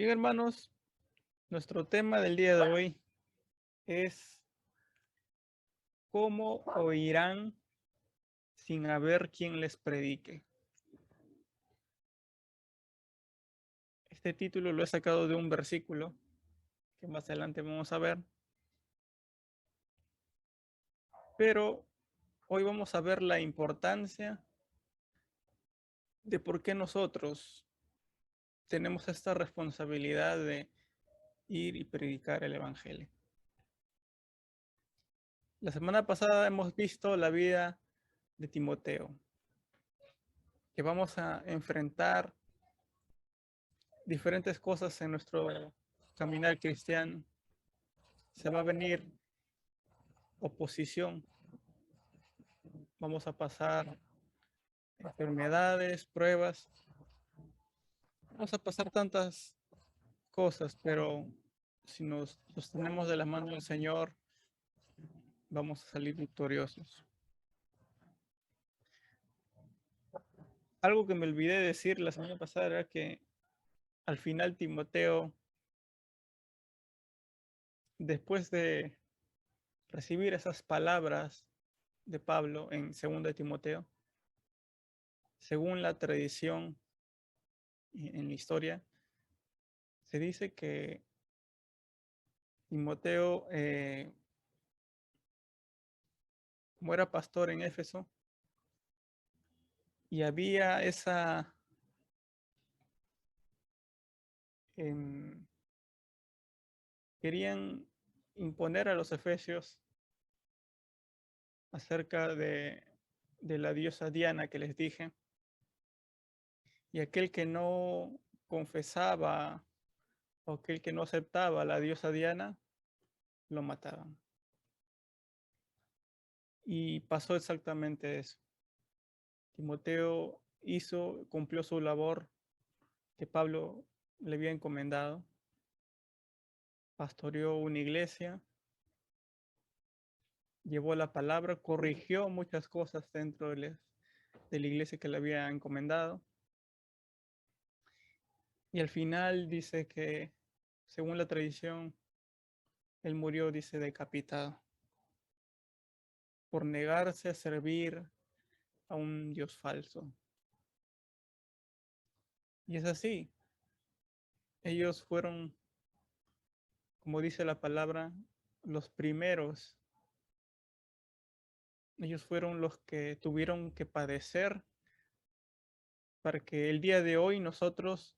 Bien, hermanos, nuestro tema del día de hoy es cómo oirán sin haber quien les predique. Este título lo he sacado de un versículo que más adelante vamos a ver, pero hoy vamos a ver la importancia de por qué nosotros tenemos esta responsabilidad de ir y predicar el Evangelio. La semana pasada hemos visto la vida de Timoteo, que vamos a enfrentar diferentes cosas en nuestro caminar cristiano. Se va a venir oposición, vamos a pasar enfermedades, pruebas, vamos a pasar tantas cosas, pero si nos sostenemos de la mano del Señor, vamos a salir victoriosos. Algo que me olvidé decir la semana pasada era que al final Timoteo, después de recibir esas palabras de Pablo en 2 Timoteo, según la tradición en la historia, se dice que Timoteo, como era pastor en Éfeso, y había esa querían imponer a los efesios acerca de la diosa Diana que les dije, y aquel que no confesaba o aquel que no aceptaba a la diosa Diana, lo mataban. Y pasó exactamente eso. Timoteo cumplió su labor que Pablo le había encomendado, pastoreó una iglesia, llevó la palabra, corrigió muchas cosas dentro de la iglesia que le había encomendado. Y al final dice que, según la tradición, él murió, dice, decapitado por negarse a servir a un Dios falso. Y es así. Ellos fueron, como dice la palabra, los primeros. Ellos fueron los que tuvieron que padecer para que el día de hoy nosotros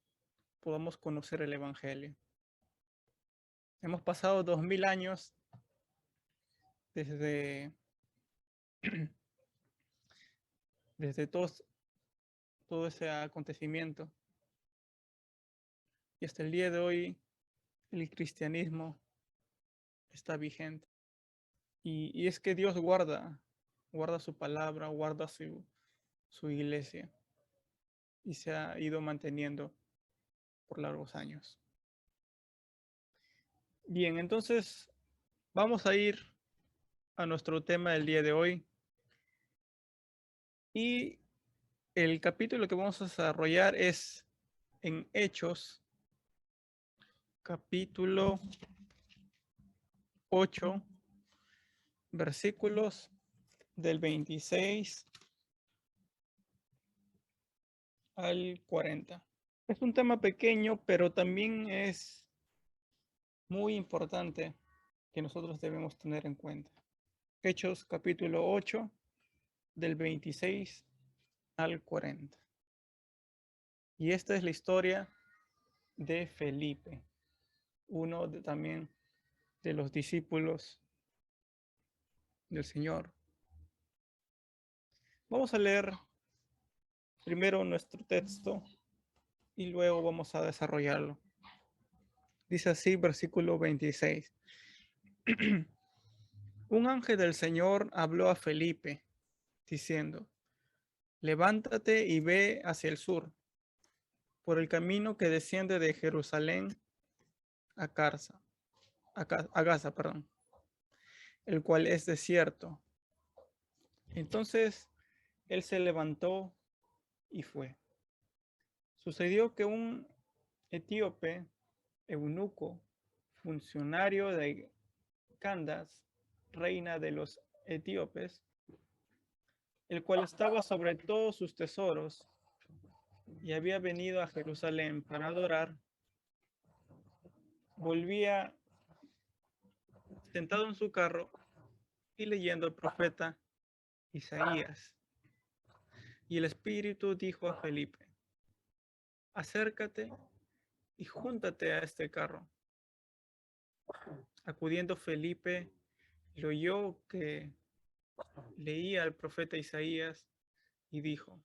podamos conocer el Evangelio. Hemos pasado 2000 años desde, desde todo ese acontecimiento. Y hasta el día de hoy el cristianismo está vigente. Y es que Dios guarda su palabra, guarda su iglesia y se ha ido manteniendo por largos años. Bien, entonces vamos a ir a nuestro tema del día de hoy. Y el capítulo que vamos a desarrollar es en Hechos, capítulo 8, versículos del 26 al 40. Es un tema pequeño, pero también es muy importante que nosotros debemos tener en cuenta. Hechos capítulo 8, del 26 al 40. Y esta es la historia de Felipe, también de los discípulos del Señor. Vamos a leer primero nuestro texto y luego vamos a desarrollarlo. Dice así, versículo 26. Un ángel del Señor habló a Felipe, diciendo, levántate y ve hacia el sur, por el camino que desciende de Jerusalén a Gaza, el cual es desierto. Entonces él se levantó y fue. Sucedió que un etíope eunuco, funcionario de Candace, reina de los etíopes, el cual estaba sobre todos sus tesoros y había venido a Jerusalén para adorar, volvía sentado en su carro y leyendo el profeta Isaías. Y el Espíritu dijo a Felipe: acércate y júntate a este carro. Acudiendo Felipe, lo oyó que leía al profeta Isaías y dijo: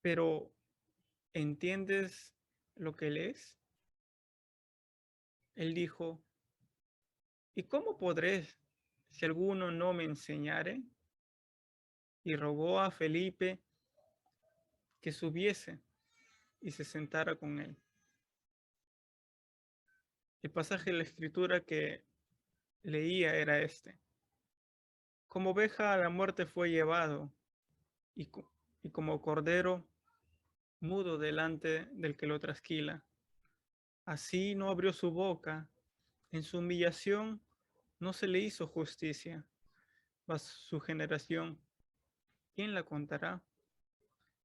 pero ¿entiendes lo que lees? Él dijo: ¿y cómo podré si alguno no me enseñare? Y rogó a Felipe que subiese y se sentara con él. El pasaje de la escritura que leía era este: como oveja a la muerte fue llevado, y, y como cordero mudo delante del que lo trasquila. Así no abrió su boca, en su humillación no se le hizo justicia. Mas su generación, ¿quién la contará?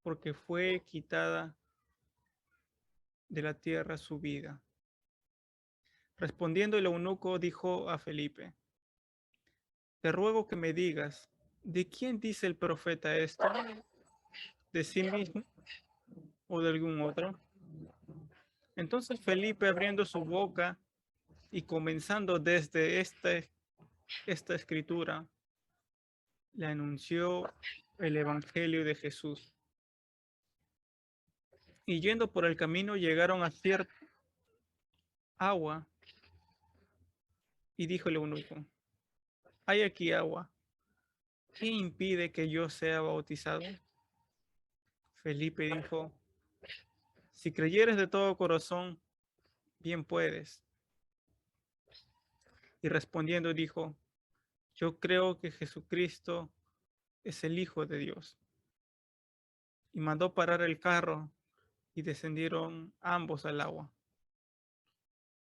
Porque fue quitada de la tierra su vida. Respondiendo el eunuco dijo a Felipe: te ruego que me digas, ¿de quién dice el profeta esto? ¿De sí mismo o de algún otro? Entonces Felipe, abriendo su boca y comenzando desde esta escritura, le anunció el evangelio de Jesús. Y yendo por el camino llegaron a cierta agua, y dijo el eunuco: hay aquí agua, ¿qué impide que yo sea bautizado? Felipe dijo: si creyeres de todo corazón, bien puedes. Y respondiendo dijo: yo creo que Jesucristo es el Hijo de Dios. Y mandó parar el carro y descendieron ambos al agua.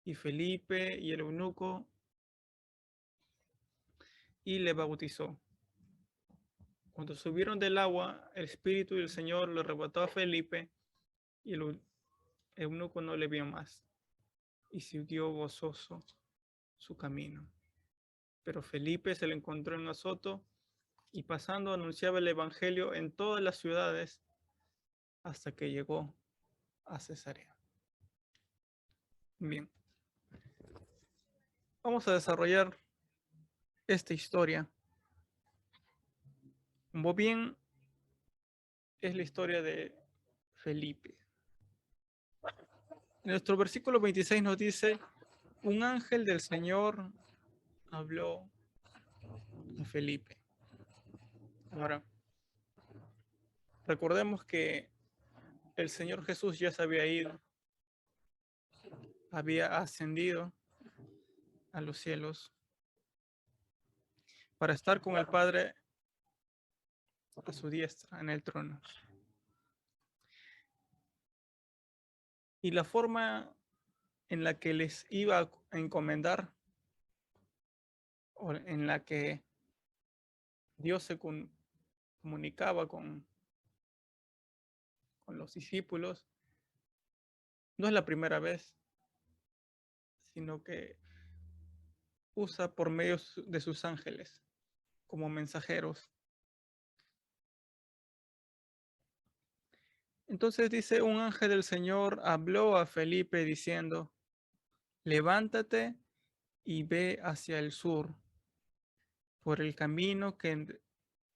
Y Felipe y el eunuco, y le bautizó. Cuando subieron del agua, el Espíritu del Señor lo arrebató a Felipe, y el eunuco no le vio más, y siguió gozoso su camino. Pero Felipe se le encontró en Azoto, y pasando anunciaba el Evangelio en todas las ciudades hasta que llegó a Cesarea. Bien, vamos a desarrollar esta historia. Como bien, es la historia de Felipe. En nuestro versículo 26 nos dice: un ángel del Señor habló a Felipe. Ahora, recordemos que el Señor Jesús ya se había ido, había ascendido a los cielos para estar con el Padre a su diestra en el trono. Y la forma en la que les iba a encomendar, o en la que Dios se comunicaba con los discípulos, no es la primera vez, sino que usa por medio de sus ángeles como mensajeros. Entonces dice: un ángel del Señor habló a Felipe diciendo: levántate y ve hacia el sur, por el camino que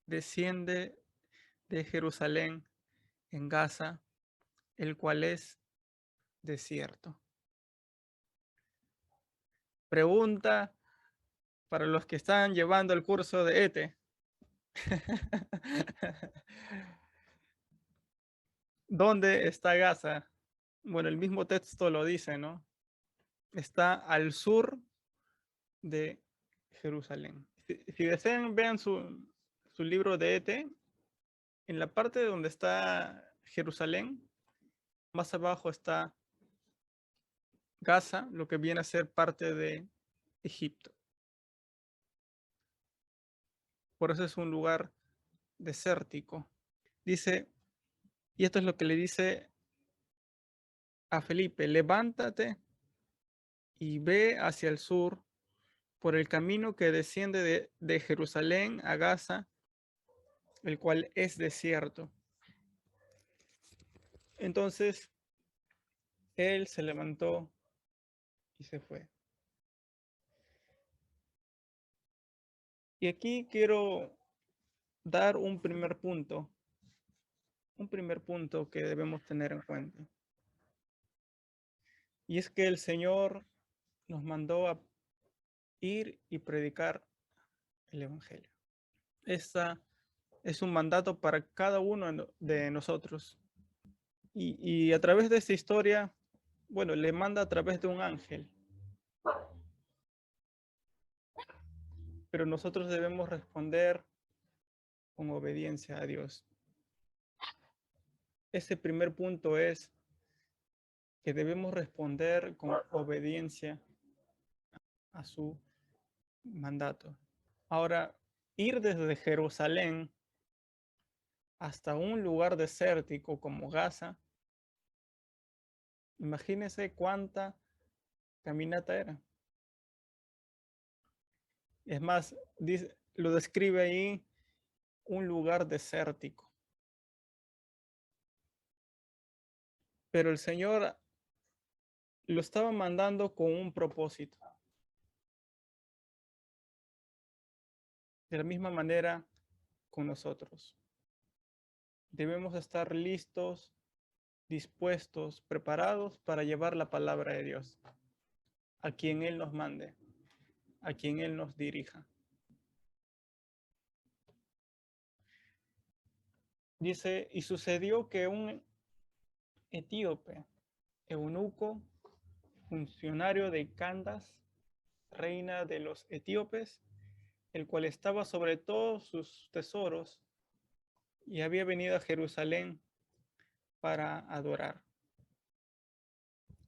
desciende de Jerusalén en Gaza, el cual es desierto. Pregunta para los que están llevando el curso de ETE. ¿Dónde está Gaza? Bueno, el mismo texto lo dice, ¿no? Está al sur de Jerusalén. Si desean, vean su libro de ETE. En la parte donde está Jerusalén, más abajo está Gaza, lo que viene a ser parte de Egipto. Por eso es un lugar desértico. Dice, y esto es lo que le dice a Felipe: levántate y ve hacia el sur por el camino que desciende de Jerusalén a Gaza, el cual es desierto. Entonces él se levantó y se fue. Y aquí quiero dar un primer punto que debemos tener en cuenta. Y es que el Señor nos mandó a ir y predicar el Evangelio. Esta es un mandato para cada uno de nosotros. Y a través de esta historia, bueno, le manda a través de un ángel. Pero nosotros debemos responder con obediencia a Dios. Ese primer punto es que debemos responder con obediencia a su mandato. Ahora, ir desde Jerusalén hasta un lugar desértico como Gaza, imagínense cuánta caminata era. Es más, lo describe ahí un lugar desértico. Pero el Señor lo estaba mandando con un propósito. De la misma manera con nosotros. Debemos estar listos, dispuestos, preparados para llevar la palabra de Dios a quien Él nos mande, a quien Él nos dirija. Dice, y sucedió que un etíope, eunuco, funcionario de Candace, reina de los etíopes, el cual estaba sobre todos sus tesoros y había venido a Jerusalén para adorar.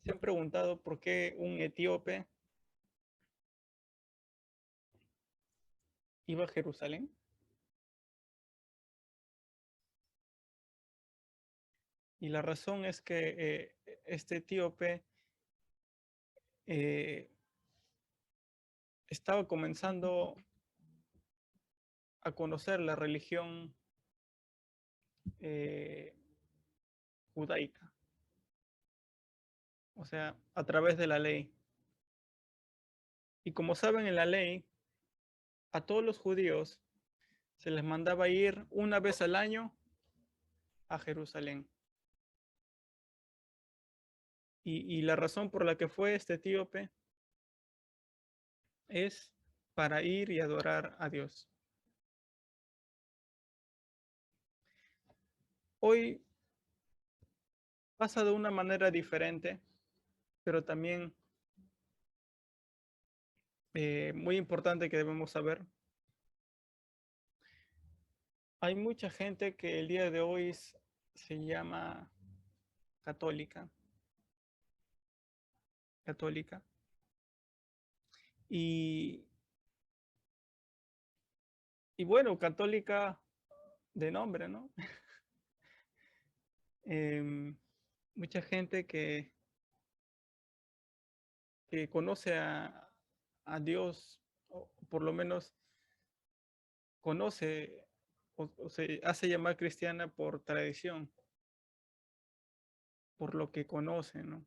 ¿Se han preguntado por qué un etíope iba a Jerusalén? Y la razón es que este etíope estaba comenzando a conocer la religión judaica, o sea, a través de la ley. Y como saben, en la ley, a todos los judíos se les mandaba ir una vez al año a Jerusalén. Y la razón por la que fue este etíope es para ir y adorar a Dios. Hoy pasa de una manera diferente, pero también muy importante que debemos saber. Hay mucha gente que el día de hoy se llama católica, católica, y, y bueno, católica de nombre, ¿no? Mucha gente que conoce a Dios, o por lo menos conoce o se hace llamar cristiana por tradición, por lo que conoce, ¿no?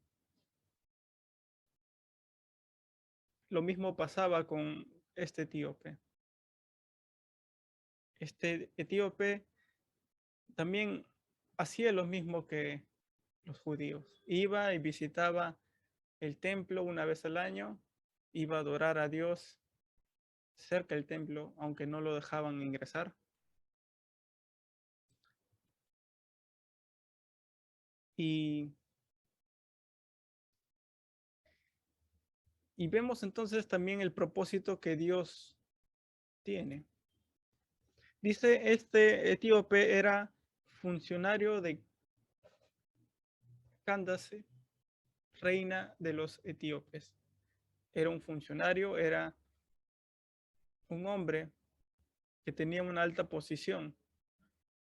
Lo mismo pasaba con este etíope. Este etíope también hacía lo mismo que los judíos. Iba y visitaba el templo una vez al año, iba a adorar a Dios cerca del templo, aunque no lo dejaban ingresar. Y, y vemos entonces también el propósito que Dios tiene. Dice, este etíope era funcionario de Candace, reina de los etíopes. Era un funcionario, era un hombre que tenía una alta posición.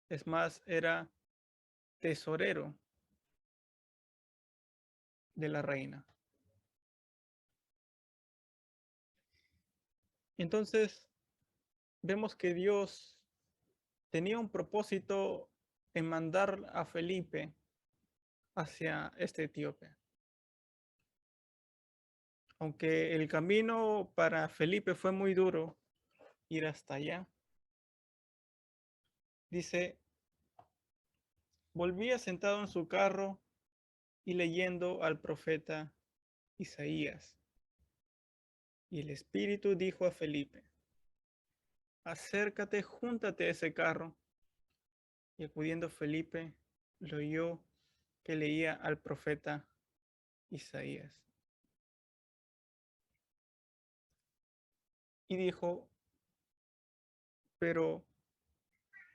Es más, era tesorero de la reina. Entonces, vemos que Dios tenía un propósito en mandar a Felipe hacia este etíope. Aunque el camino para Felipe fue muy duro ir hasta allá, dice, volvía sentado en su carro y leyendo al profeta Isaías. Y el Espíritu dijo a Felipe, acércate, júntate a ese carro. Y acudiendo Felipe, lo oyó que leía al profeta Isaías. Y dijo, pero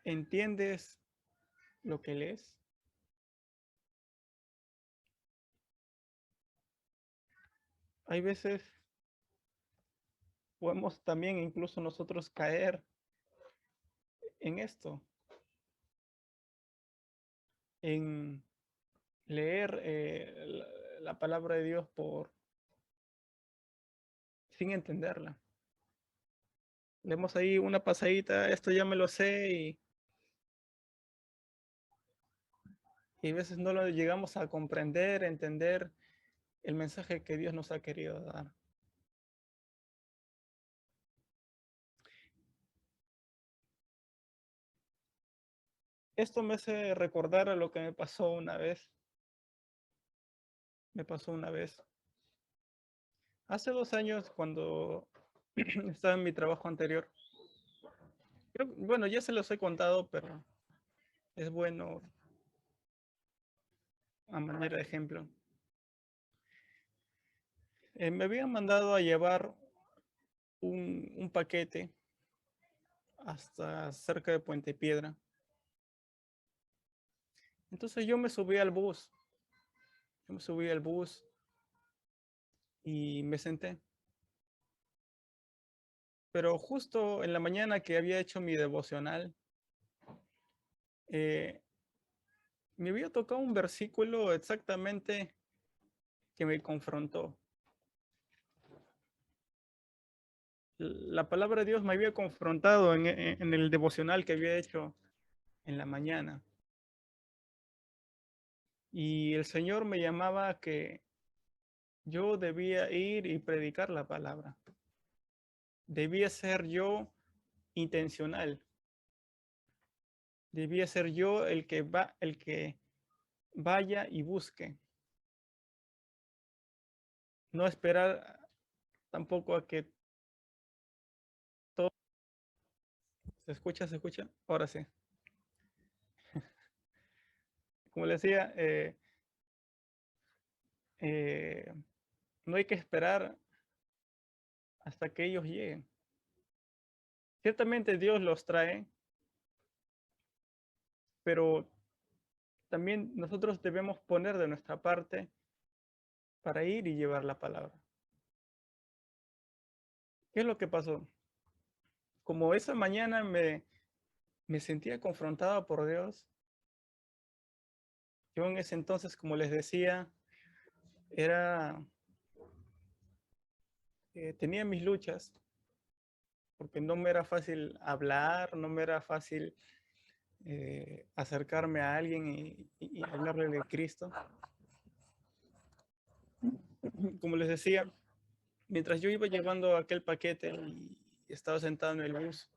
¿entiendes lo que lees? Hay veces podemos también incluso nosotros caer en esto, en leer la palabra de Dios sin entenderla. Leemos ahí una pasadita, esto ya me lo sé y a veces no lo llegamos a comprender, entender el mensaje que Dios nos ha querido dar. Esto me hace recordar a lo que me pasó una vez. Me pasó una vez. Hace 2 años, cuando estaba en mi trabajo anterior, bueno, ya se los he contado, pero es bueno a manera de ejemplo. Me habían mandado a llevar un paquete hasta cerca de Puente Piedra. Entonces yo me subí al bus. Yo me subí al bus y me senté. Pero justo en la mañana que había hecho mi devocional, eh, me había tocado un versículo exactamente que me confrontó. La palabra de Dios me había confrontado en el devocional que había hecho en la mañana. Y el Señor me llamaba a que yo debía ir y predicar la palabra. Debía ser yo intencional. Debía ser yo el que vaya y busque. No esperar tampoco a que todo se escucha, se escucha. Ahora sí. Como le decía, eh, no hay que esperar hasta que ellos lleguen. Ciertamente Dios los trae, pero también nosotros debemos poner de nuestra parte para ir y llevar la palabra. ¿Qué es lo que pasó? Como esa mañana me sentía confrontado por Dios, yo en ese entonces, como les decía, era, tenía mis luchas, porque no me era fácil hablar, no me era fácil acercarme a alguien y hablarle de Cristo. Como les decía, mientras yo iba llevando aquel paquete y estaba sentado en el bus,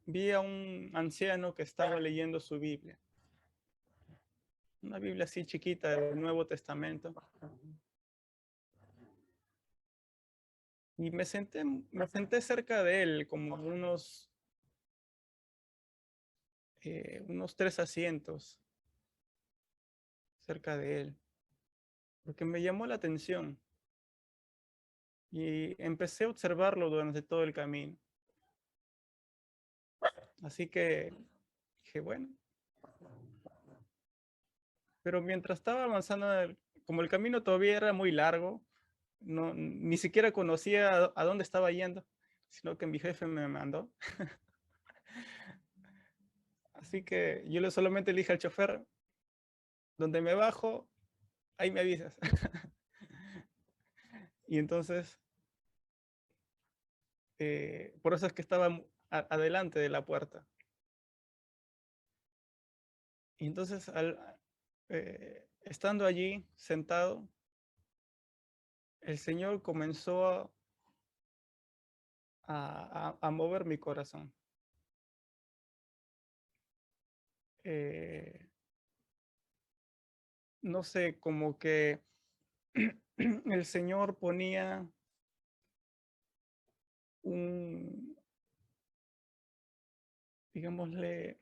vi a un anciano que estaba leyendo su Biblia. Una Biblia así chiquita del Nuevo Testamento. Y me senté cerca de él, como unos 3 asientos cerca de él, porque me llamó la atención y empecé a observarlo durante todo el camino. Así que dije, bueno, pero mientras estaba avanzando como el camino todavía era muy largo, no, ni siquiera conocía a dónde estaba yendo, sino que mi jefe me mandó. Así que yo solamente le dije al chofer, donde me bajo, ahí me avisas. Y entonces, por eso es que estaba adelante de la puerta. Y entonces, estando allí sentado, el Señor comenzó a mover mi corazón. Eh, no sé, como que el Señor ponía un, digámosle,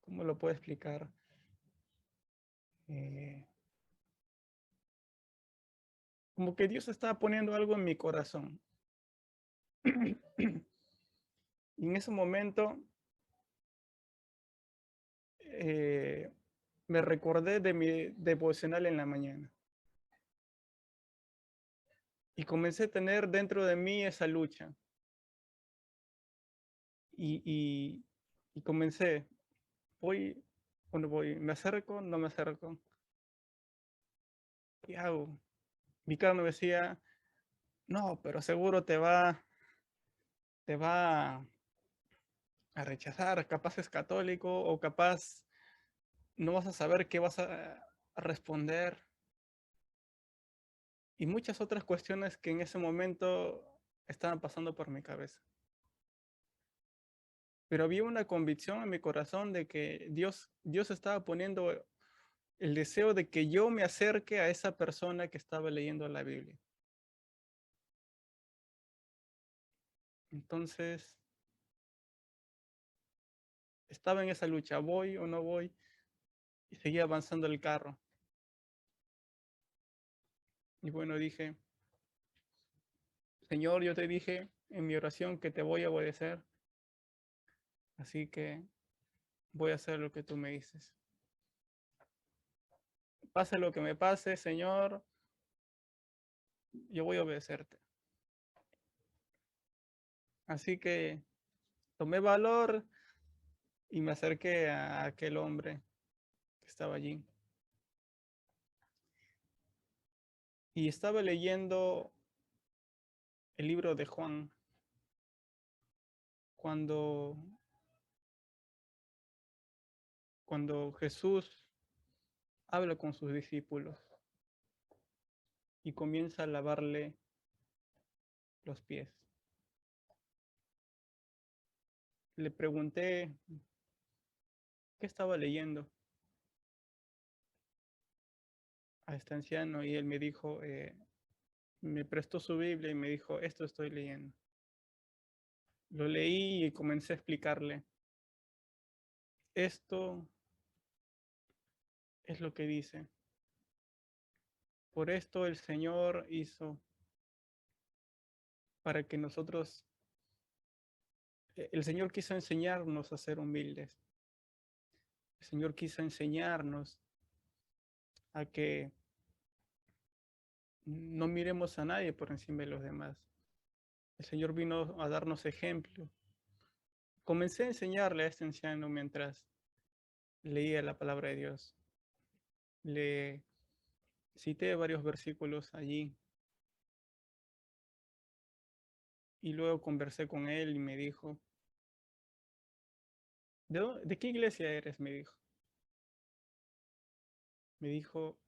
¿cómo lo puedo explicar? Eh, como que Dios estaba poniendo algo en mi corazón. Y en ese momento eh, me recordé de mi devocional en la mañana y comencé a tener dentro de mí esa lucha y, y, y comencé, voy o no voy, me acerco, no me acerco, ¿qué hago? Mi carne me decía, no, pero seguro te va a rechazar, capaz es católico o capaz no vas a saber qué vas a responder y muchas otras cuestiones que en ese momento estaban pasando por mi cabeza. Pero había una convicción en mi corazón de que Dios estaba poniendo el deseo de que yo me acerque a esa persona que estaba leyendo la Biblia. Entonces, estaba en esa lucha, voy o no voy, y seguía avanzando el carro. Y bueno, dije, Señor, yo te dije en mi oración que te voy a obedecer, así que voy a hacer lo que tú me dices. Pase lo que me pase, Señor, yo voy a obedecerte. Así que tomé valor y me acerqué a aquel hombre que estaba allí. Y estaba leyendo el libro de Juan, cuando, cuando Jesús habla con sus discípulos y comienza a lavarle los pies. Le pregunté qué estaba leyendo a este anciano y él me dijo, me prestó su Biblia y me dijo, esto estoy leyendo. Lo leí y comencé a explicarle, esto es lo que dice. Por esto el Señor hizo para que nosotros, el Señor quiso enseñarnos a ser humildes. El Señor quiso enseñarnos a que no miremos a nadie por encima de los demás. El Señor vino a darnos ejemplo. Comencé a enseñarle a este anciano mientras leía la palabra de Dios. Le cité varios versículos allí y luego conversé con él y me dijo, ¿de qué iglesia eres? Me dijo. Me dijo,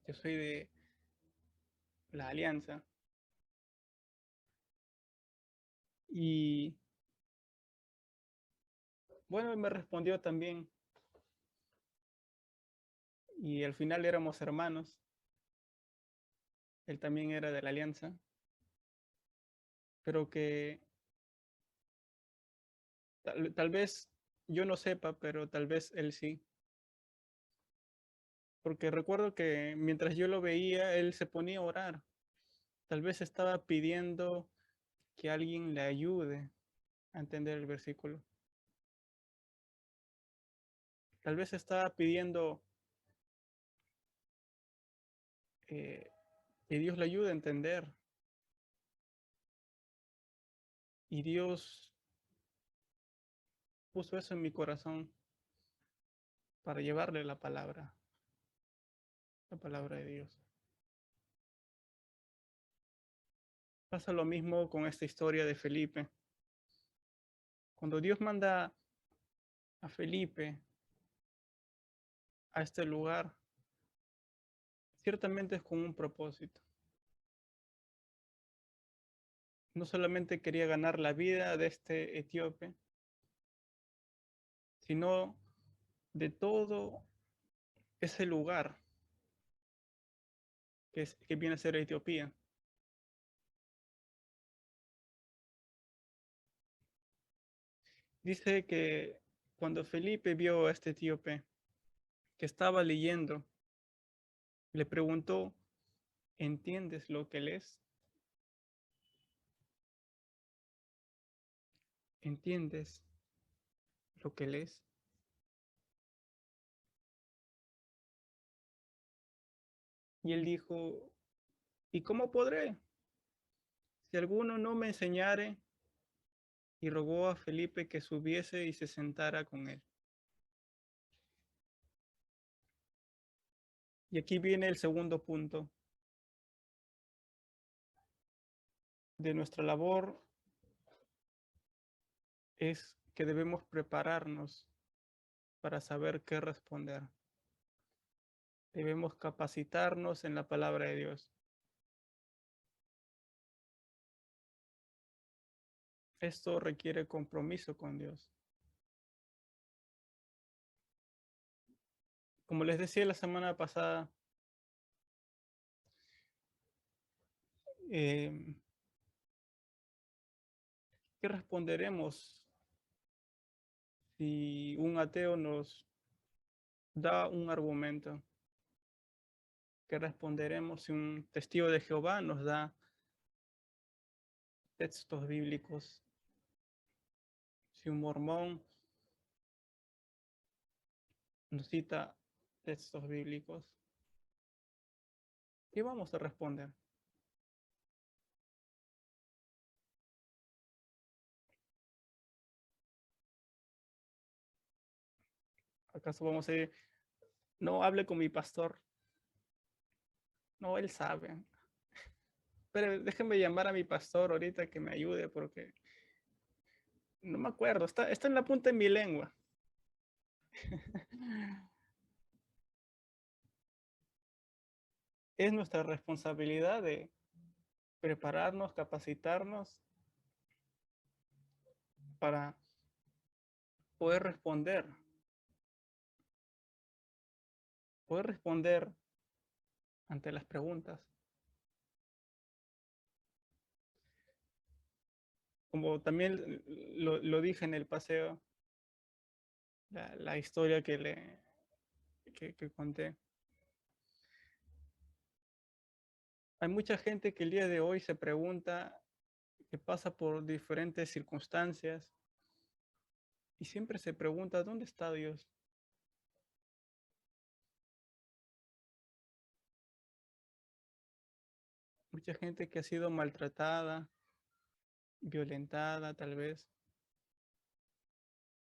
yo soy de la Alianza. Y bueno, me respondió también. Y al final éramos hermanos. Él también era de la Alianza. Pero que tal vez yo no sepa, pero tal vez él sí. Porque recuerdo que mientras yo lo veía, él se ponía a orar. Tal vez estaba pidiendo que alguien le ayude a entender el versículo. Tal vez estaba pidiendo que Dios le ayude a entender. Y Dios puso eso en mi corazón para llevarle la palabra de Dios. Pasa lo mismo con esta historia de Felipe. Cuando Dios manda a Felipe a este lugar, ciertamente es con un propósito. No solamente quería ganar la vida de este etíope, sino de todo ese lugar que viene a ser Etiopía. Dice que cuando Felipe vio a este etíope que estaba leyendo, le preguntó, ¿entiendes lo que lees? ¿Entiendes lo que lees? Y él dijo, ¿y cómo podré? Si alguno no me enseñare, y rogó a Felipe que subiese y se sentara con él. Y aquí viene el segundo punto de nuestra labor, es que debemos prepararnos para saber qué responder. Debemos capacitarnos en la palabra de Dios. Esto requiere compromiso con Dios. Como les decía la semana pasada, ¿qué responderemos si un ateo nos da un argumento? ¿Qué responderemos si un testigo de Jehová nos da textos bíblicos? Si un mormón nos cita textos bíblicos, ¿qué vamos a responder? ¿Acaso vamos a decir, no hable con mi pastor? No, él sabe. Pero déjenme llamar a mi pastor ahorita que me ayude porque no me acuerdo, está en la punta de mi lengua. Es nuestra responsabilidad de prepararnos, capacitarnos para poder responder ante las preguntas. Como también lo dije en el paseo, la historia que conté. Hay mucha gente que el día de hoy se pregunta, que pasa por diferentes circunstancias y siempre se pregunta, ¿dónde está Dios? Mucha gente que ha sido maltratada, violentada tal vez,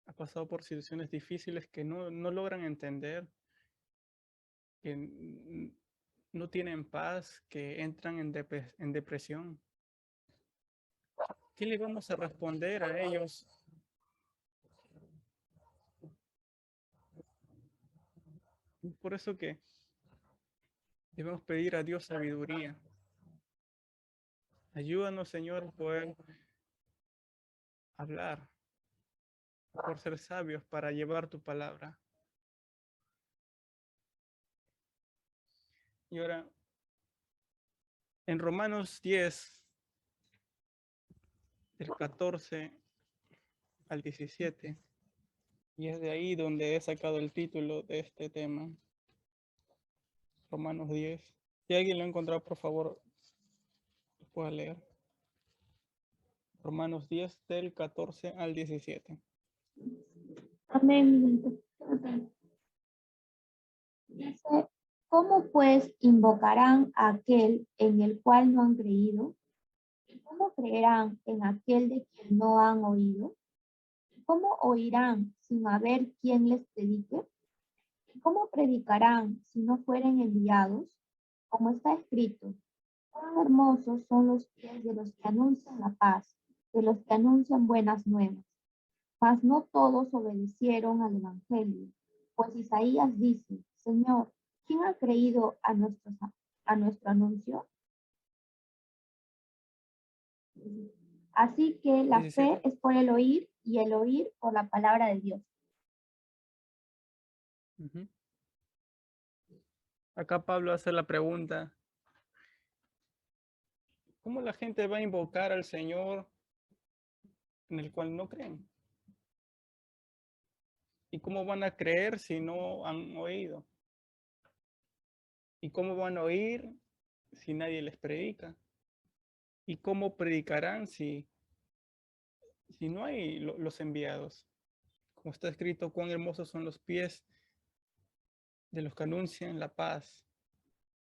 ha pasado por situaciones difíciles que no logran entender, que no tienen paz, que entran en depresión. ¿Qué le vamos a responder a ellos? Por eso que debemos pedir a Dios sabiduría. Ayúdanos, Señor, a poder hablar, por ser sabios para llevar tu palabra. Y ahora, en Romanos 10, del 14 al 17, y es de ahí donde he sacado el título de este tema. Romanos 10. Si alguien lo ha encontrado, por favor, lo pueda leer. Romanos 10 del 14 al 17. Amén. Dice, ¿Cómo pues invocarán a aquel en el cual no han creído? ¿Cómo creerán en aquel de quien no han oído? ¿Cómo oirán sin haber quien les predique? ¿Cómo predicarán si no fueren enviados? Como está escrito, cuán hermosos son los pies de los que anuncian la paz, de los que anuncian buenas nuevas. Mas no todos obedecieron al Evangelio, pues Isaías dice, Señor, ¿quién ha creído a nuestro anuncio? Así que la fe 17. es por el oír y el oír por la palabra de Dios. Ujú. Acá Pablo hace la pregunta, ¿cómo la gente va a invocar al Señor en el cual no creen? ¿Y cómo van a creer si no han oído? ¿Y cómo van a oír si nadie les predica? ¿Y cómo predicarán si no hay los enviados? Como está escrito, cuán hermosos son los pies de los que anuncian la paz,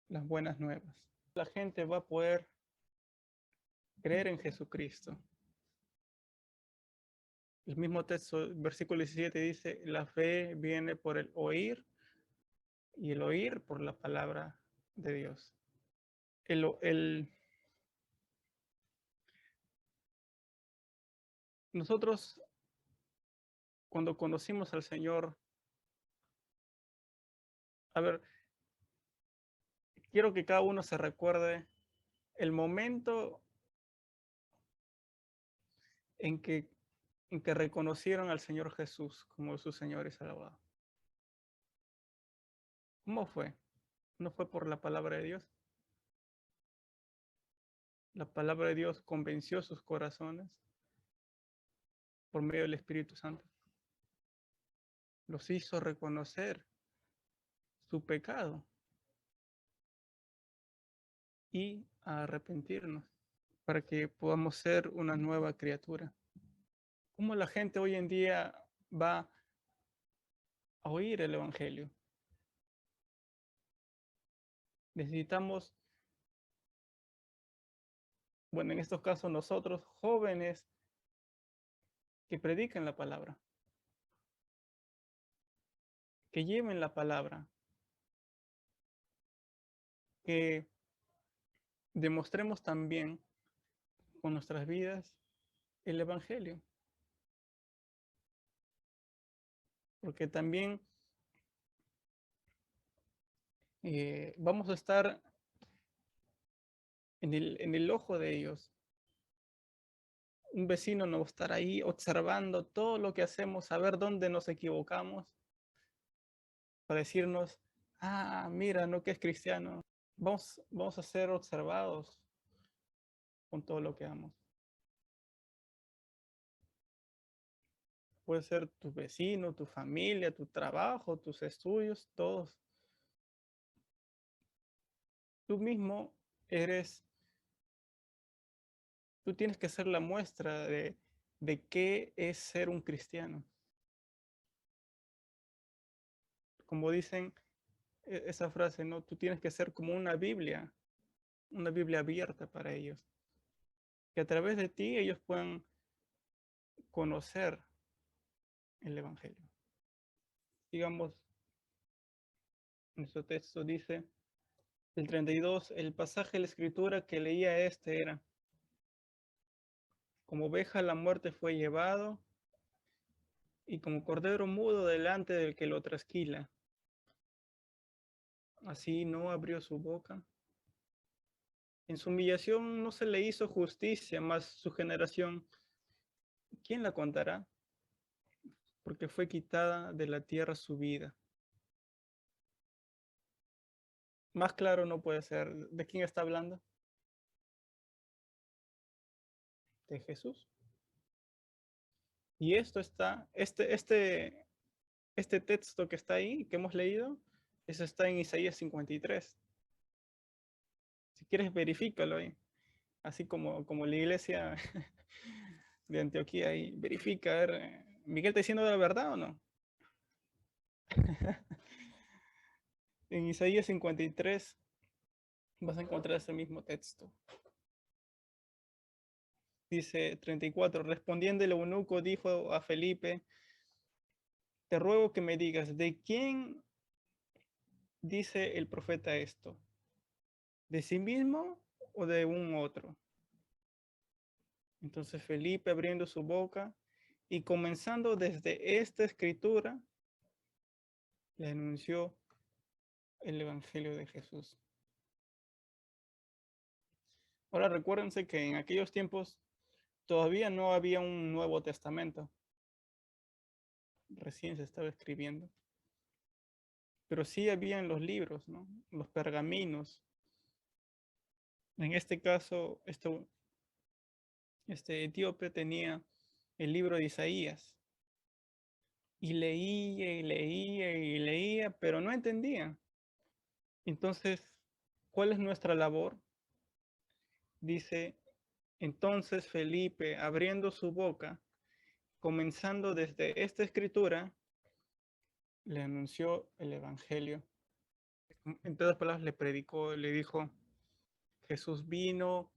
las buenas nuevas. La gente va a poder creer en Jesucristo. El mismo texto, versículo 17 dice, la fe viene por el oír y el oír por la palabra de Dios. Nosotros, cuando conocimos al Señor, a ver, quiero que cada uno se recuerde el momento en que, en que reconocieron al Señor Jesús como su Señor y Salvador. ¿Cómo fue? ¿No fue por la palabra de Dios? La palabra de Dios convenció sus corazones por medio del Espíritu Santo. Los hizo reconocer su pecado y a arrepentirnos para que podamos ser una nueva criatura. ¿Cómo la gente hoy en día va a oír el Evangelio? Necesitamos, bueno, en estos casos nosotros, jóvenes que prediquen la palabra, que lleven la palabra, que demostremos también con nuestras vidas el Evangelio, porque también vamos a estar en el ojo de ellos. Un vecino no va a estar ahí observando todo lo que hacemos, saber dónde nos equivocamos, para decirnos, ah, mira, no que es cristiano. Vamos a ser observados con todo lo que hagamos. Puede ser tu vecino, tu familia, tu trabajo, tus estudios, todos. Tú mismo eres, tú tienes que ser la muestra de qué es ser un cristiano. Como dicen esa frase, ¿no? Tú tienes que ser como una Biblia abierta para ellos. Que a través de ti ellos puedan conocer el Evangelio. Digamos, nuestro texto dice, el 32, el pasaje de la escritura que leía era, como oveja a la muerte fue llevado, y como cordero mudo delante del que lo trasquila. Así no abrió su boca. En su humillación no se le hizo justicia, mas su generación, ¿quién la contará? Porque fue quitada de la tierra su vida. Más claro no puede ser. ¿De quién está hablando? De Jesús. Y esto está, este texto que está ahí, que hemos leído, eso está en Isaías 53. Si quieres, verifícalo ahí. Así como la iglesia de Antioquía ahí, verifica, a ver, ¿Miguel está diciendo la verdad o no? En Isaías 53 vas a encontrar ese mismo texto. Dice 34, respondiendo el eunuco dijo a Felipe, te ruego que me digas, ¿de quién dice el profeta esto? ¿De sí mismo o de un otro? Entonces Felipe abriendo su boca y comenzando desde esta escritura, le anunció el Evangelio de Jesús. Ahora recuérdense que en aquellos tiempos todavía no había un Nuevo Testamento. Recién se estaba escribiendo. Pero sí habían los libros, ¿no? Los pergaminos. En este caso, este etíope tenía el libro de Isaías. Y leía y leía y leía, pero no entendía. Entonces, ¿cuál es nuestra labor? Dice, entonces Felipe, abriendo su boca, comenzando desde esta escritura, le anunció el Evangelio. En todas palabras, le predicó, le dijo, Jesús vino,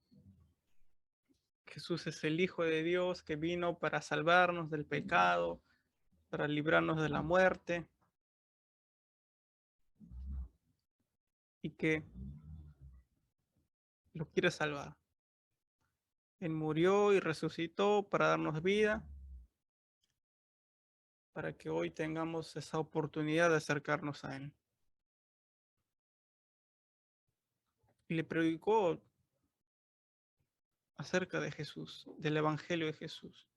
Jesús es el Hijo de Dios que vino para salvarnos del pecado, para librarnos de la muerte, y que lo quiere salvar. Él murió y resucitó para darnos vida, para que hoy tengamos esa oportunidad de acercarnos a Él. Y le predicó acerca de Jesús, del Evangelio de Jesús.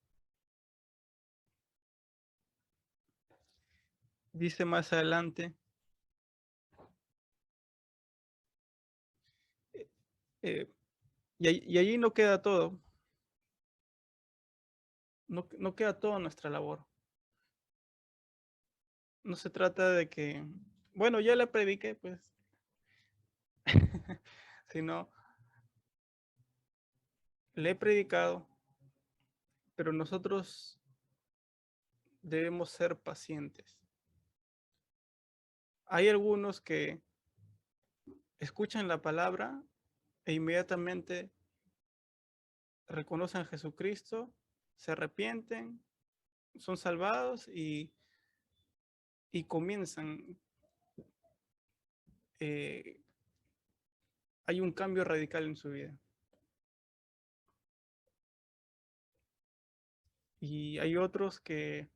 Dice más adelante, eh, y allí no queda todo, no queda toda nuestra labor. No se trata de que, bueno, ya le prediqué, pues, sino le he predicado, pero nosotros debemos ser pacientes. Hay algunos que escuchan la palabra e inmediatamente reconocen a Jesucristo, se arrepienten, son salvados y comienzan. eh, hay un cambio radical en su vida. Y hay otros que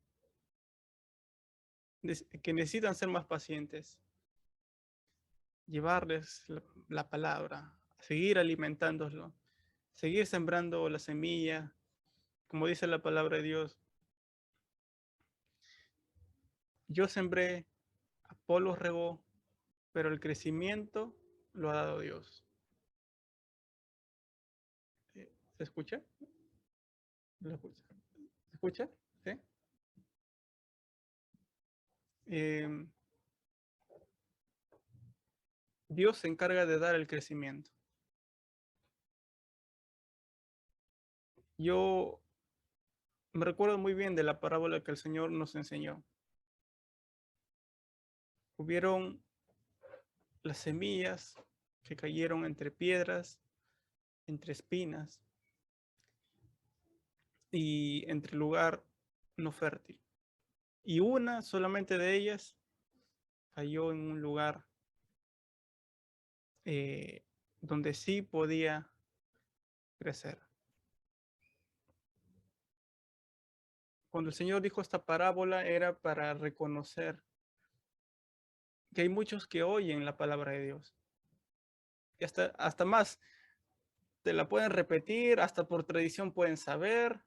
necesitan ser más pacientes, llevarles la palabra, seguir alimentándolo, seguir sembrando la semilla, como dice la palabra de Dios. Yo sembré, Apolo regó, pero el crecimiento lo ha dado Dios. ¿Se escucha? ¿Lo escucha? ¿Se escucha? ¿Sí? Eh, Dios se encarga de dar el crecimiento. Yo me recuerdo muy bien de la parábola que el Señor nos enseñó. Hubieron las semillas que cayeron entre piedras, entre espinas y entre lugar no fértil. Y una solamente de ellas cayó en un lugar donde sí podía crecer. Cuando el Señor dijo esta parábola era para reconocer que hay muchos que oyen la palabra de Dios. Y hasta más, te la pueden repetir, hasta por tradición pueden saber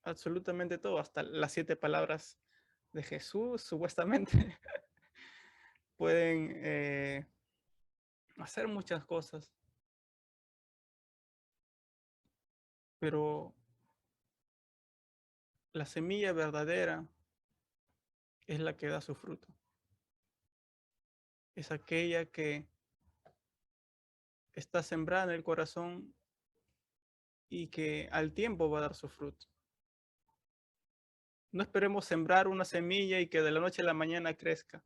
absolutamente todo, hasta las 7 palabras de Jesús, supuestamente. Pueden hacer muchas cosas, pero la semilla verdadera es la que da su fruto. Es aquella que está sembrada en el corazón y que al tiempo va a dar su fruto. No esperemos sembrar una semilla y que de la noche a la mañana crezca.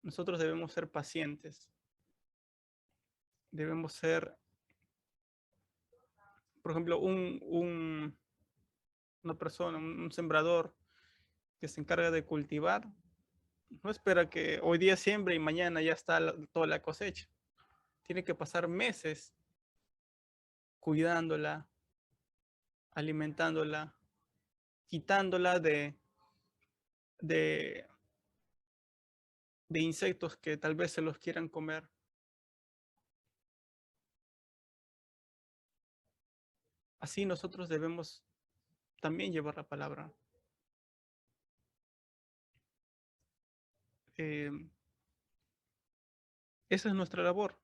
Nosotros debemos ser pacientes. Debemos ser, por ejemplo, una persona, un sembrador que se encarga de cultivar. No espera que hoy día siembre y mañana ya está toda la cosecha. Tiene que pasar meses cuidándola, alimentándola, quitándola de, de insectos que tal vez se los quieran comer. Así nosotros debemos también llevar la palabra. Eh, Esa es nuestra labor.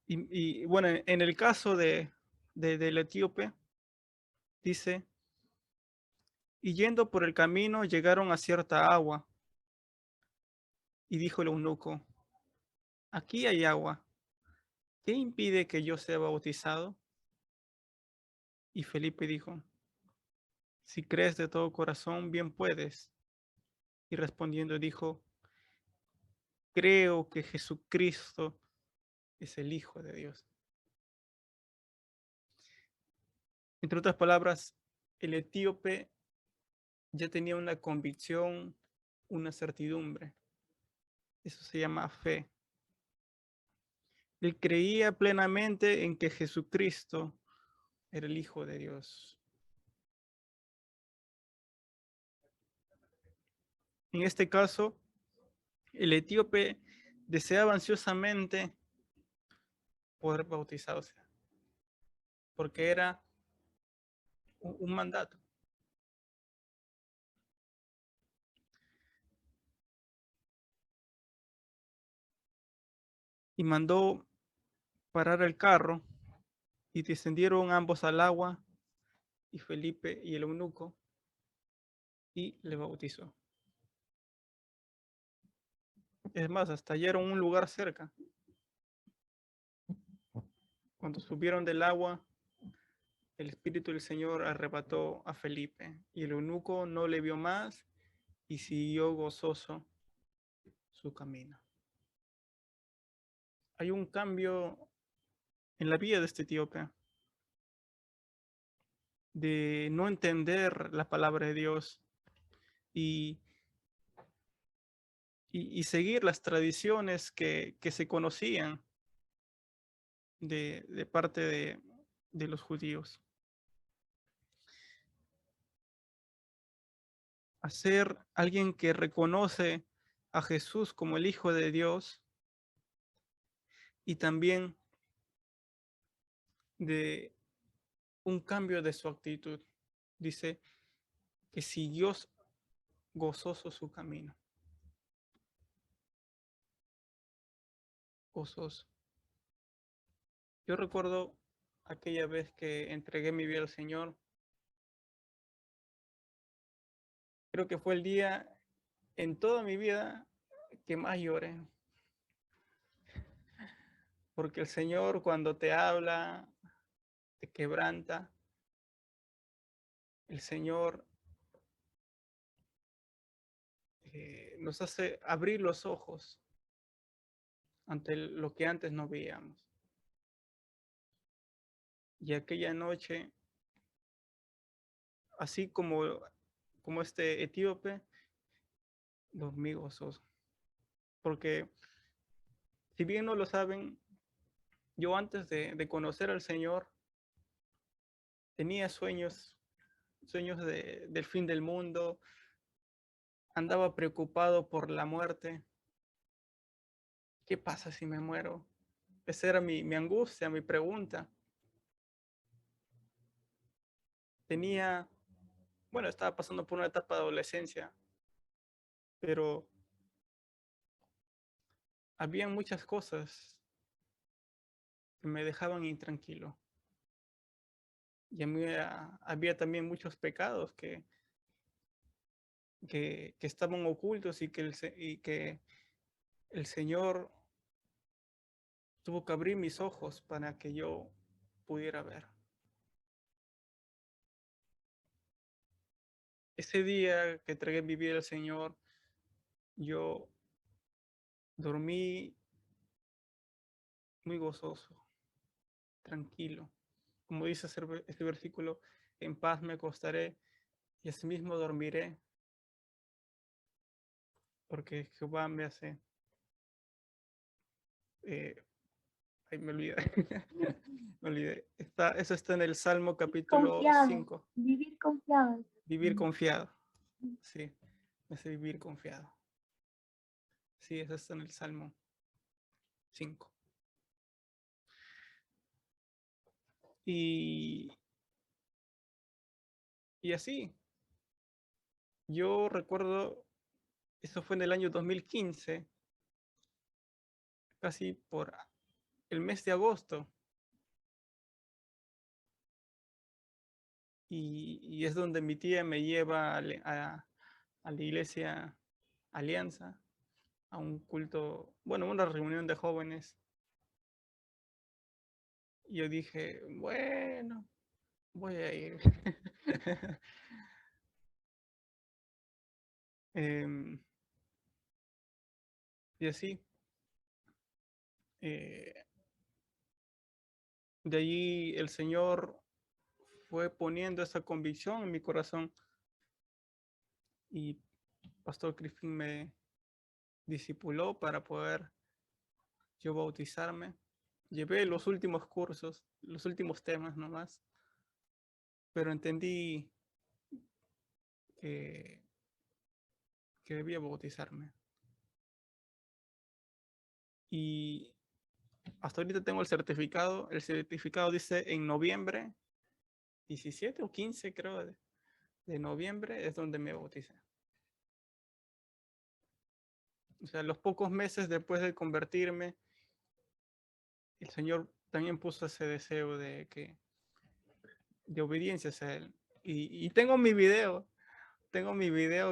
Y bueno, en el caso del etíope, dice, y yendo por el camino llegaron a cierta agua, y dijo el eunuco, aquí hay agua, ¿qué impide que yo sea bautizado? Y Felipe dijo, si crees de todo corazón, bien puedes. Y respondiendo dijo, creo que Jesucristo es el Hijo de Dios. Entre otras palabras, el etíope ya tenía una convicción, una certidumbre. Eso se llama fe. Él creía plenamente en que Jesucristo era el Hijo de Dios. En este caso, el etíope deseaba ansiosamente poder bautizarse, porque era un mandato. Y mandó parar el carro y descendieron ambos al agua, y Felipe y el eunuco, y le bautizó. Es más, hasta hallaron un lugar cerca. Cuando subieron del agua, el Espíritu del Señor arrebató a Felipe, y el eunuco no le vio más y siguió gozoso su camino. Hay un cambio en la vida de este etíope, de no entender la palabra de Dios y, y seguir las tradiciones que se conocían de parte de los judíos. A ser alguien que reconoce a Jesús como el Hijo de Dios y también de un cambio de su actitud. Dice que siguió gozoso su camino. Gozoso. Yo recuerdo aquella vez que entregué mi vida al Señor. Creo que fue el día en toda mi vida que más lloré. Porque el Señor cuando te habla, te quebranta. El Señor nos hace abrir los ojos ante lo que antes no veíamos. Y aquella noche, así como este etíope, dormí gozoso. Porque si bien no lo saben, yo antes de conocer al Señor tenía sueños del fin del mundo, andaba preocupado por la muerte. ¿Qué pasa si me muero? Esa era mi angustia, mi pregunta. Tenía, bueno, estaba pasando por una etapa de adolescencia, pero había muchas cosas que me dejaban intranquilo. Y a mí había también muchos pecados que estaban ocultos y que el Señor tuvo que abrir mis ojos para que yo pudiera ver. ese día que entregué mi vida al Señor, yo dormí muy gozoso, tranquilo. Como dice ese versículo, en paz me acostaré y asimismo dormiré, porque Jehová me hace... eh, ay, me olvidé. Me olvidé. Eso está en el Salmo capítulo Confiado, 5. vivir confiado. Vivir confiado. Sí, me hace vivir confiado. Sí, eso está en el Salmo 5. Y, y así, yo recuerdo, eso fue en el año 2015, casi por el mes de agosto. Y es donde mi tía me lleva a la iglesia Alianza, a un culto, bueno, una reunión de jóvenes. Y yo dije, bueno, voy a ir. Em, y así, eh, de allí el Señor fue poniendo esa convicción en mi corazón y Pastor Crispin me discipuló para poder yo bautizarme. Llevé los últimos cursos, los últimos temas nomás, pero entendí que, que debía bautizarme. Y hasta ahorita tengo el certificado dice en noviembre 17 o 15 creo de noviembre es donde me bauticé. O sea, los pocos meses después de convertirme, el Señor también puso ese deseo de obediencia hacia Él. Y tengo mi video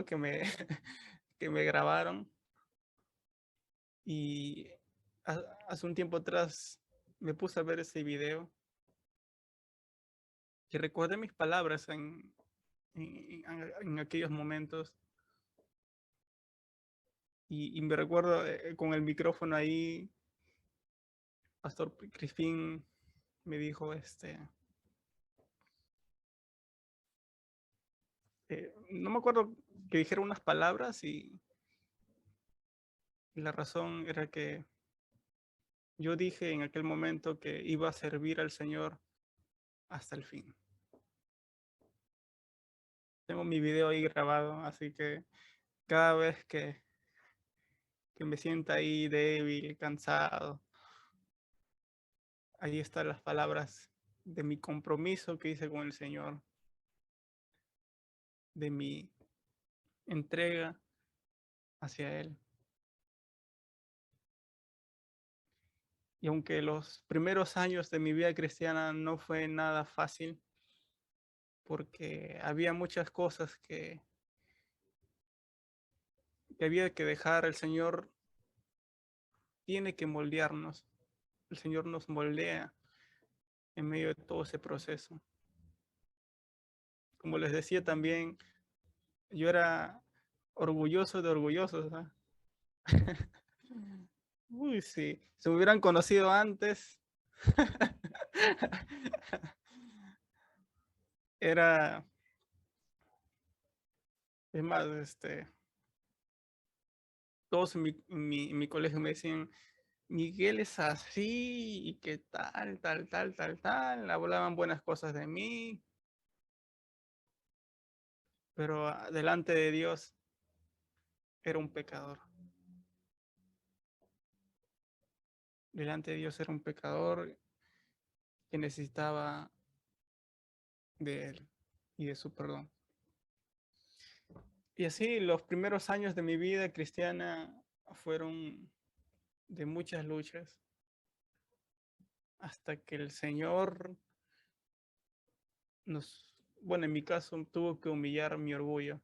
que me grabaron y hace un tiempo atrás me puse a ver ese video y recordé mis palabras en aquellos momentos y me recuerdo con el micrófono ahí, Pastor Crispín me dijo, no me acuerdo que dijera unas palabras y la razón era que yo dije en aquel momento que iba a servir al Señor hasta el fin. Tengo mi video ahí grabado, así que cada vez que me sienta ahí débil, cansado, ahí están las palabras de mi compromiso que hice con el Señor, de mi entrega hacia Él. Y aunque los primeros años de mi vida cristiana no fue nada fácil, porque había muchas cosas que había que dejar, el Señor tiene que moldearnos, el Señor nos moldea en medio de todo ese proceso. Como les decía también, yo era orgulloso de orgullosos, ¿sabes? Uy, sí, si me hubieran conocido antes, era, es más, todos en mi colegio me decían, Miguel es así, y que tal, hablaban buenas cosas de mí, pero delante de Dios era un pecador. Delante de Dios era un pecador que necesitaba de Él y de su perdón. Y así los primeros años de mi vida cristiana fueron de muchas luchas, hasta que el Señor bueno, en mi caso tuvo que humillar mi orgullo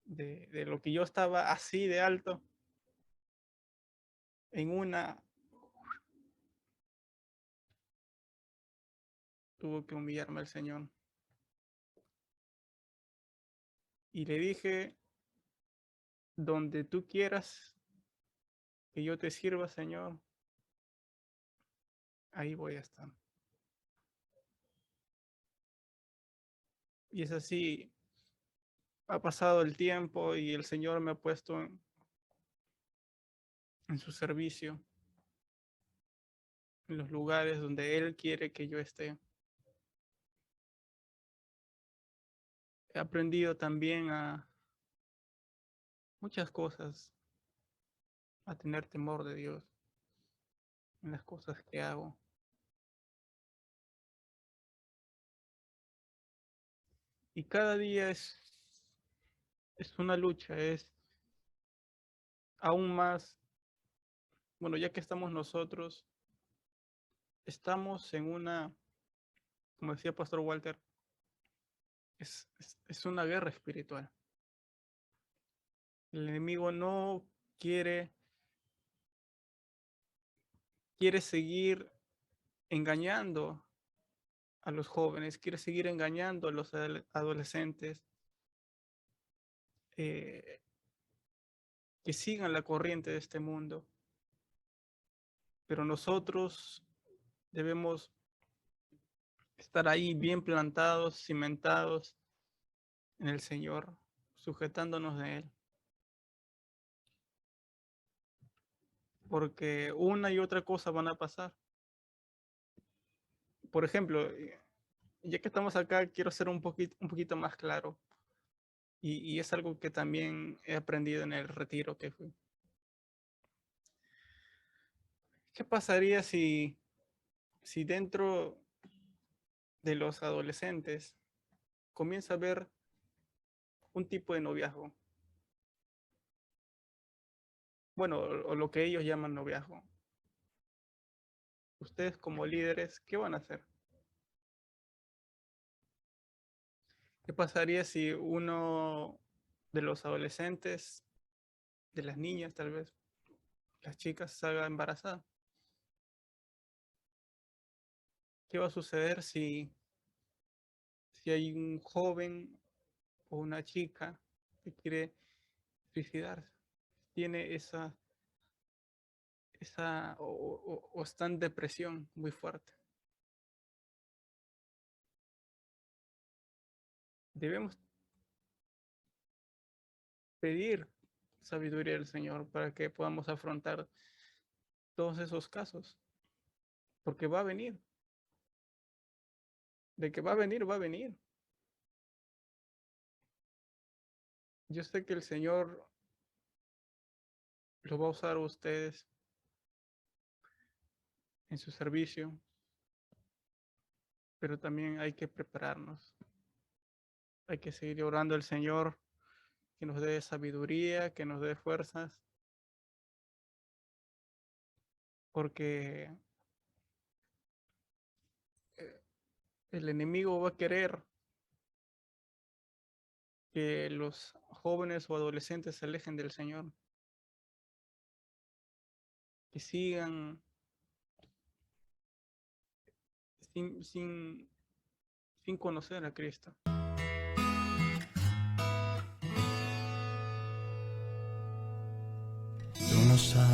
de lo que yo estaba así de alto, en una tuvo que humillarme el Señor Y le dije, donde tú quieras que yo te sirva, Señor, ahí voy a estar. Y es así, ha pasado el tiempo y el Señor me ha puesto en su servicio, en los lugares donde Él quiere que yo esté. He aprendido también a muchas cosas, a tener temor de Dios en las cosas que hago. Y cada día es una lucha, es aún más, bueno, ya que estamos nosotros, estamos en una, como decía Pastor Walter, es una guerra espiritual. El enemigo no quiere, quiere seguir engañando a los jóvenes, quiere seguir engañando a los adolescentes, eh, que sigan la corriente de este mundo. Pero nosotros debemos estar ahí bien plantados, cimentados en el Señor, sujetándonos de Él. Porque una y otra cosa van a pasar. Por ejemplo, ya que estamos acá, quiero ser un poquito más claro. Y es algo que también he aprendido en el retiro que fui. ¿Qué pasaría si dentro de los adolescentes comienza a haber un tipo de noviazgo? Bueno, o lo que ellos llaman noviazgo. Ustedes como líderes, ¿qué van a hacer? ¿Qué pasaría si uno de los adolescentes, de las niñas tal vez, las chicas, salga embarazada? ¿Qué va a suceder si hay un joven o una chica que quiere suicidarse? Tiene o está en depresión muy fuerte. Debemos pedir sabiduría del Señor para que podamos afrontar todos esos casos, porque va a venir. De que va a venir, va a venir. Yo sé que el Señor lo va a usar a ustedes en su servicio, pero también hay que prepararnos. Hay que seguir orando al Señor que nos dé sabiduría, que nos dé fuerzas, porque el enemigo va a querer que los jóvenes o adolescentes se alejen del Señor, que sigan sin, sin, sin conocer a Cristo. Tú no sabes.